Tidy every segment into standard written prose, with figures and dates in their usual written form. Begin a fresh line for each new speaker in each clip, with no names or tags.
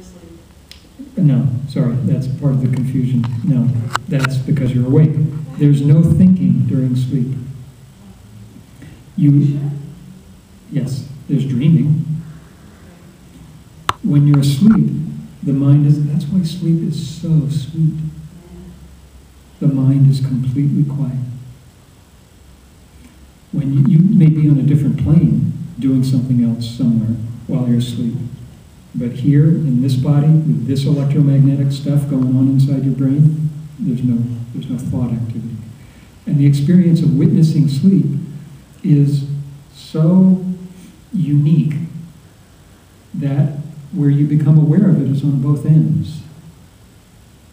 sleep?
No, sorry, that's part of the confusion. No, that's because you're awake. There's no thinking during sleep. Yes, there's dreaming. When you're asleep, the mind is, that's why sleep is so sweet. The mind is completely quiet. When you may be on a different plane, doing something else somewhere while you're asleep. But here, in this body, with this electromagnetic stuff going on inside your brain, there's no thought activity. And the experience of witnessing sleep is so unique that where you become aware of it is on both ends.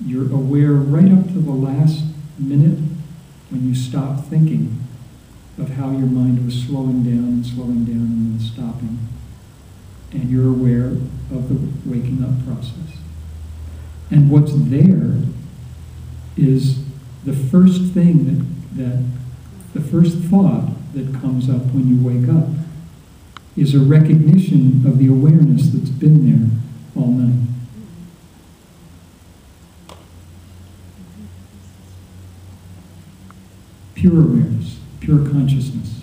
You're aware right up to the last minute when you stop thinking of how your mind was slowing down and then stopping. And you're aware of the waking up process. And what's there is the first thing the first thought that comes up when you wake up is a recognition of the awareness that's been there all night. Pure awareness, pure consciousness.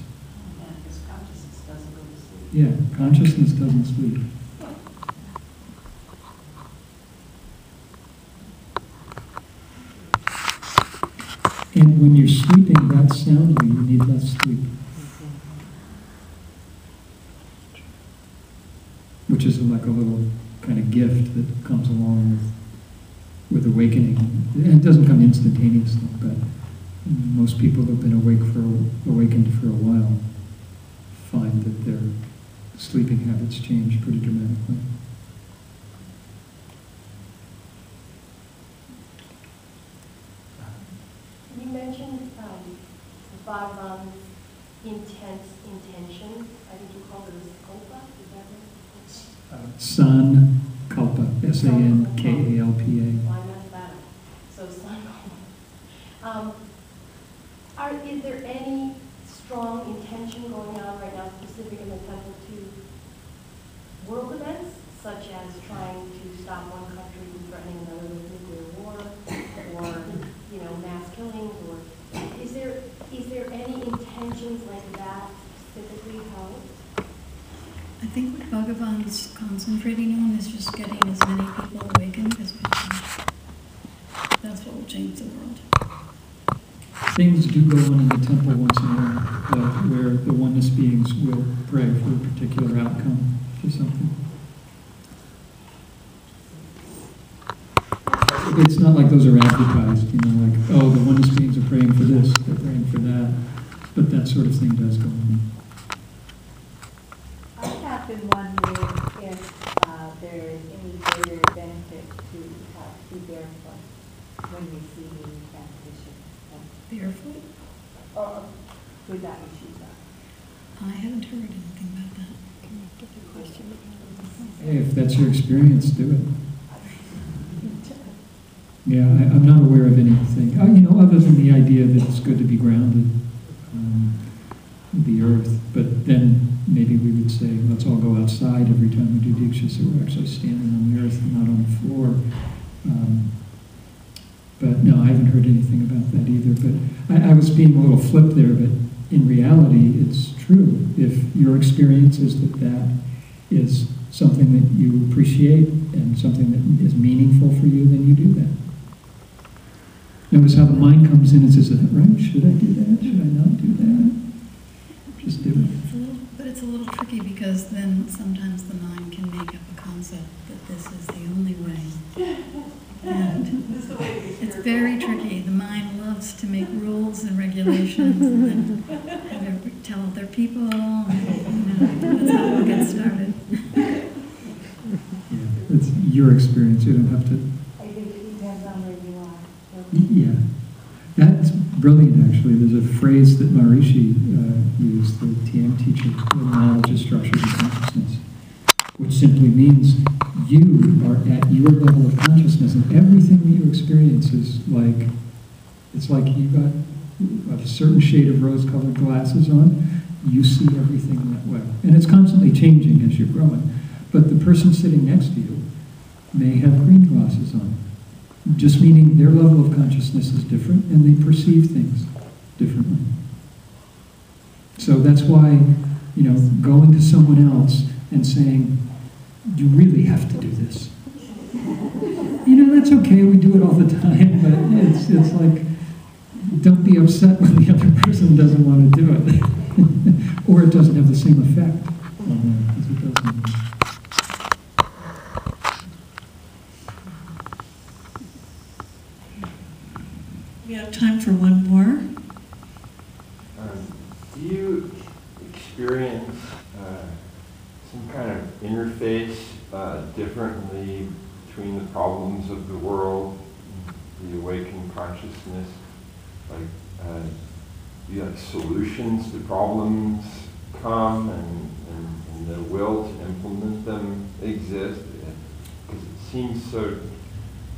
Yeah, because consciousness doesn't go to sleep.
Yeah, consciousness doesn't sleep. And when you're sleeping that soundly, you need less sleep. Which is like a little kind of gift that comes along with awakening. And it doesn't come instantaneously, but most people who have been awakened for a while find that their sleeping habits change pretty dramatically.
You mentioned Bhagavan's intense intention. I think you called it a scopa. Is that right?
San Kalpa, Sankalpa.
Why not that? So Sankalpa. Is there any strong intention going on right now, specific in the temple, to world events, such as trying to stop one country from threatening another with nuclear war, or mass killings, or is there any intentions like that specifically held?
I think what Bhagavan's concentrating on is just getting as many people awakened as we can. That's what will change the world.
Things do go on in the temple once in a while, where the oneness beings will pray for a particular outcome to something. It's not like those are advertised, like, oh, the oneness beings are praying for this, they're praying for that, but that sort of thing does go on.
I have been wondering if there is any greater benefit to be barefoot when receiving transition.
Barefoot?
Or without your shoes on.
I haven't heard anything about that.
Can you get the question?
Hey, if that's your experience, do it. Yeah, I'm not aware of anything, other than the idea that it's good to be grounded with the earth. But then maybe we would say, let's all go outside every time we do Diksha, so we're actually standing on the earth and not on the floor. But no, I haven't heard anything about that either. But I was being a little flip there, but in reality, it's true. If your experience is that is something that you appreciate and something that is meaningful for you, then you do that. Notice how the mind comes in and says, is that right? Should I do that? Should I not do that? Just do it.
But it's a little tricky because then sometimes the mind can make up a concept that this is the only way. And it's very tricky. The mind loves to make rules and regulations and then tell other people. That's how it gets started.
Yeah, it's your experience. You don't have to.
I think it depends on where you are.
Yeah, that's brilliant. Actually, there's a phrase that Maharishi used, the TM teacher, the knowledge of structures of consciousness, which simply means you are at your level of consciousness, and everything that you experience is like, it's like you got a certain shade of rose-colored glasses on. You see everything that way, and it's constantly changing as you're growing. But the person sitting next to you may have green glasses on. Just meaning their level of consciousness is different and they perceive things differently. So that's why, going to someone else and saying, you really have to do this. That's okay, we do it all the time, but it's like, don't be upset when the other person doesn't want to do it. Or it doesn't have the same effect on them as it does on you.
We have time for one more.
Do you experience some kind of interface differently between the problems of the world, the awakened consciousness? Like, do you have solutions to problems come and the will to implement them exist? Because it seems so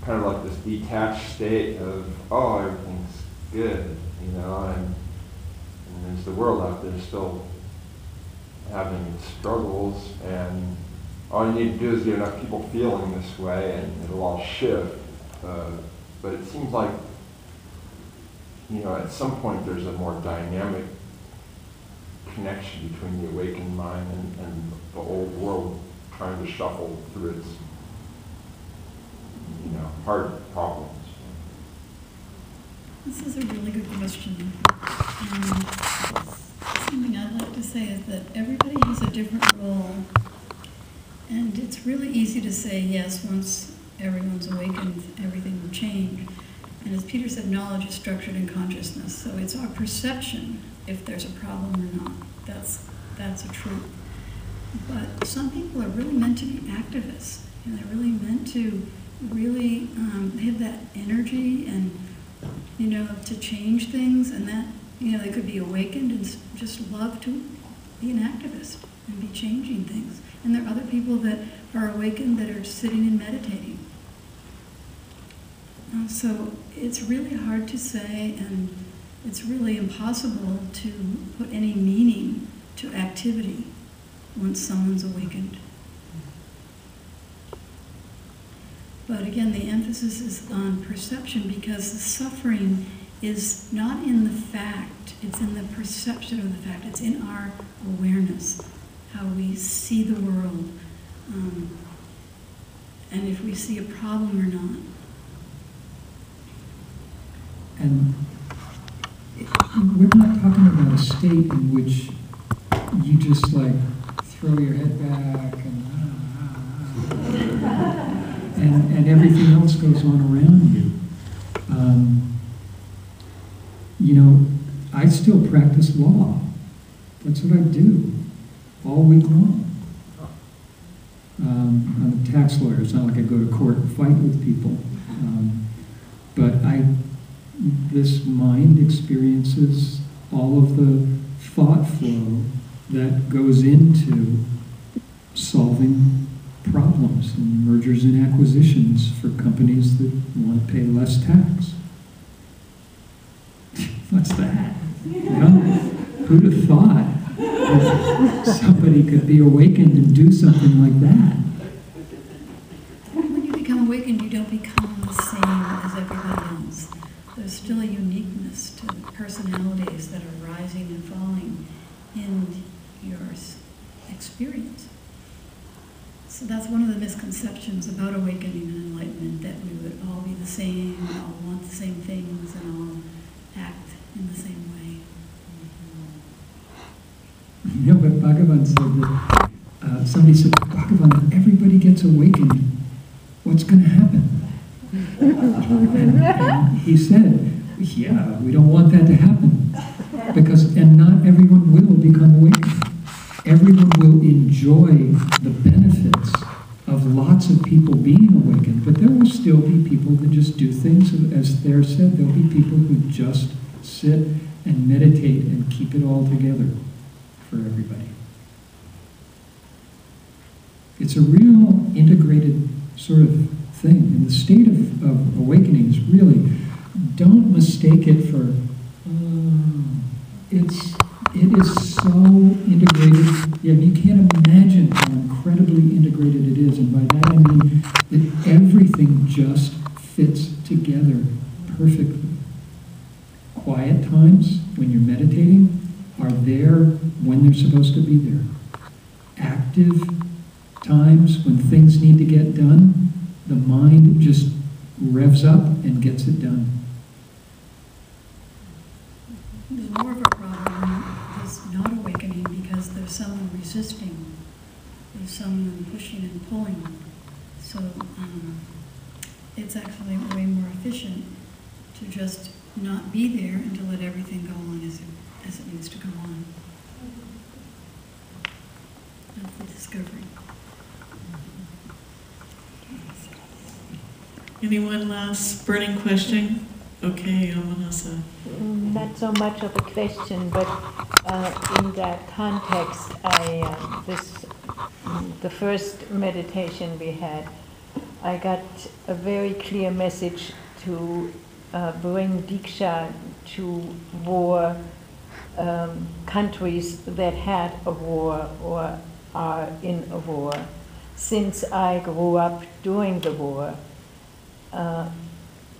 kind of like this detached state of, oh, everything's good, and there's the world out there still having struggles, and all you need to do is get enough people feeling this way and it'll all shift. But it seems like, at some point there's a more dynamic connection between the awakened mind and the old world trying to shuffle through its hard problems.
This is a really good question. Something I'd like to say is that everybody has a different role, and it's really easy to say, yes, once everyone's awakened, everything will change. And as Peter said, knowledge is structured in consciousness, so it's our perception if there's a problem or not. That's a truth. But some people are really meant to be activists, and they're really meant to really have that energy and, to change things, and that, they could be awakened and just love to be an activist and be changing things. And there are other people that are awakened that are sitting and meditating. So it's really hard to say, and it's really impossible to put any meaning to activity once someone's awakened. But again, the emphasis is on perception, because the suffering is not in the fact, it's in the perception of the fact, it's in our awareness, how we see the world, and if we see a problem or not.
And we're not talking about a state in which you just throw your head back and everything else goes on around you. I still practice law. That's what I do all week long. I'm a tax lawyer. It's not like I go to court and fight with people. But this mind experiences all of the thought flow that goes into solving problems and mergers and acquisitions for companies that want to pay less tax. What's that? Who'd have thought that somebody could be awakened and do something like that?
When you become awakened, you don't become the same as everybody else. There's still a uniqueness to personalities that are rising and falling in your experience. So that's one of the misconceptions about awakening and enlightenment, that we would all be the same, and all want the same things, and all act in the same way.
But Bhagavan said that, somebody said, Bhagavan, everybody gets awakened. What's going to happen? And he said, yeah, we don't want that to happen. And not everyone will become awakened. Everyone will enjoy the benefits of lots of people being awakened, but there will still be people that just do things, as Thayer said, there'll be people who just sit and meditate and keep it all together for everybody. It's a real integrated sort of thing. And the state of awakening is really, don't mistake it for, it is so integrated. Yeah, you can't imagine how incredibly integrated it is. And by that I mean that everything just fits together perfectly. Quiet times, when you're meditating, are there when they're supposed to be there. Active times, when things need to get done, the mind just revs up and gets it done.
There's more of a problem when there's not awakening because there's someone resisting. There's someone pushing and pulling. So it's actually way more efficient to just not be there and to let everything go on as it needs to go on. That's the discovery.
Anyone last burning question? Okay, Amanasa.
Not so much of a question, but in that context, the first meditation we had, I got a very clear message to bring Diksha to war countries that had a war or are in a war. Since I grew up during the war,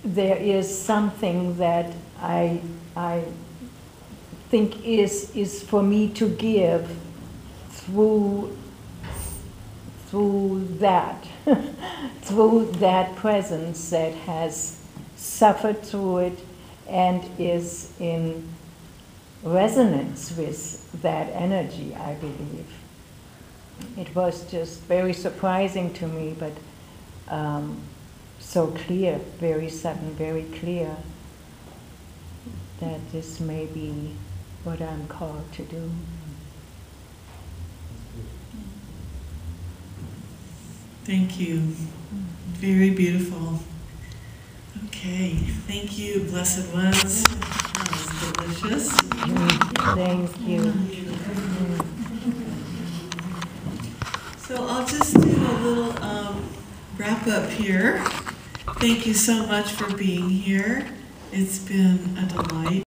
there is something that I think is for me to give through that through that presence that has suffered through it and is in resonance with that energy, I believe. It was just very surprising to me, but so clear, very sudden, very clear, that this may be what I'm called to do.
Thank you. Very beautiful. Okay, thank you, blessed ones. That was delicious.
Thank you.
So I'll just do a little wrap up here. Thank you so much for being here. It's been a delight.